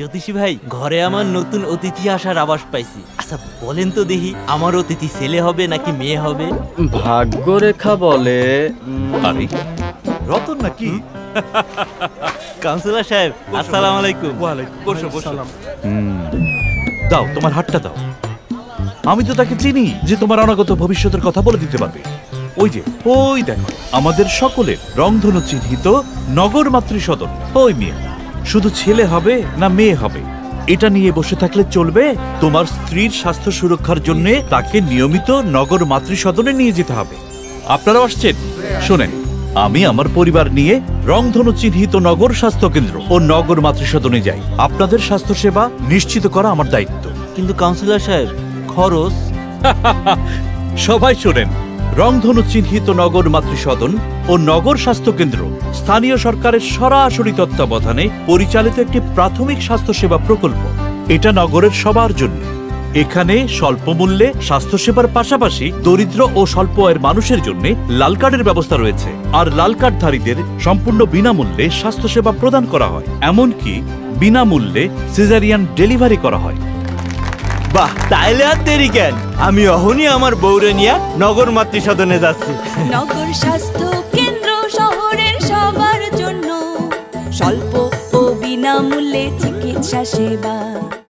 জ্যোতিষী ভাই, ঘরে আমার নতুন অতিথি আসার আভাস পাইছি। আচ্ছা বলেন তো দেখি, আমার অতিথি ছেলে হবে নাকি মেয়ে হবে? ভাগ্যরেখা বলে আরে রতন নাকি? কাউন্সিলর সাহেব, আসসালামু আলাইকুম। বসো বসো। দাও তোমার হাতটা দাও। আমি তো তাকে চিনি যে তোমার অনাগত ভবিষ্যতের কথা বলে দিতে পারবে। ওই যে ওই দেখো, আমাদের সকলের রংধনু চিহ্নিত নগর মাতৃসদন। ওই মেয়ে শুধু ছেলে হবে না মেয়ে হবে এটা নিয়ে বসে থাকলে চলবে? তোমার স্ত্রীর স্বাস্থ্য সুরক্ষার জন্য তাকে নিয়মিত নগর মাতৃসদনে নিয়ে যেতে হবে। আপনারাও আসছেন? শোনেন, আমি আমার পরিবার নিয়ে রংধনু চিহ্নিত নগর স্বাস্থ্য কেন্দ্র ও নগর মাতৃসদনে যাই। আপনাদের স্বাস্থ্য সেবা নিশ্চিত করা আমার দায়িত্ব। কিন্তু কাউন্সিলর সাহেব, খরচ? সবাই শোনেন, রংধনু চিহ্নিত নগর মাতৃসদন ও নগর স্বাস্থ্য কেন্দ্র স্থানীয় সরকারের সরাসরি তত্ত্বাবধানে পরিচালিত একটি প্রাথমিক স্বাস্থ্যসেবা প্রকল্প। এটা নগরের সবার জন্য। এখানে স্বল্প মূল্যে স্বাস্থ্যসেবার পাশাপাশি দরিদ্র ও স্বল্প আয়ের মানুষের জন্য লাল কার্ডের ব্যবস্থা রয়েছে। আর লাল কার্ডধারীদের সম্পূর্ণ বিনামূল্যে স্বাস্থ্যসেবা প্রদান করা হয়। এমনকি বিনামূল্যে সিজারিয়ান ডেলিভারি করা হয়। বাহ, তাইলে আর দেরি কেন? আমি অহনি আমার বউরে নিয়ে নগর মাতৃসদনে যাচ্ছি। নগর স্বাস্থ্য কেন্দ্র শহরের সবার জন্য, স্বল্প ও বিনামূল্যে চিকিৎসা সেবা।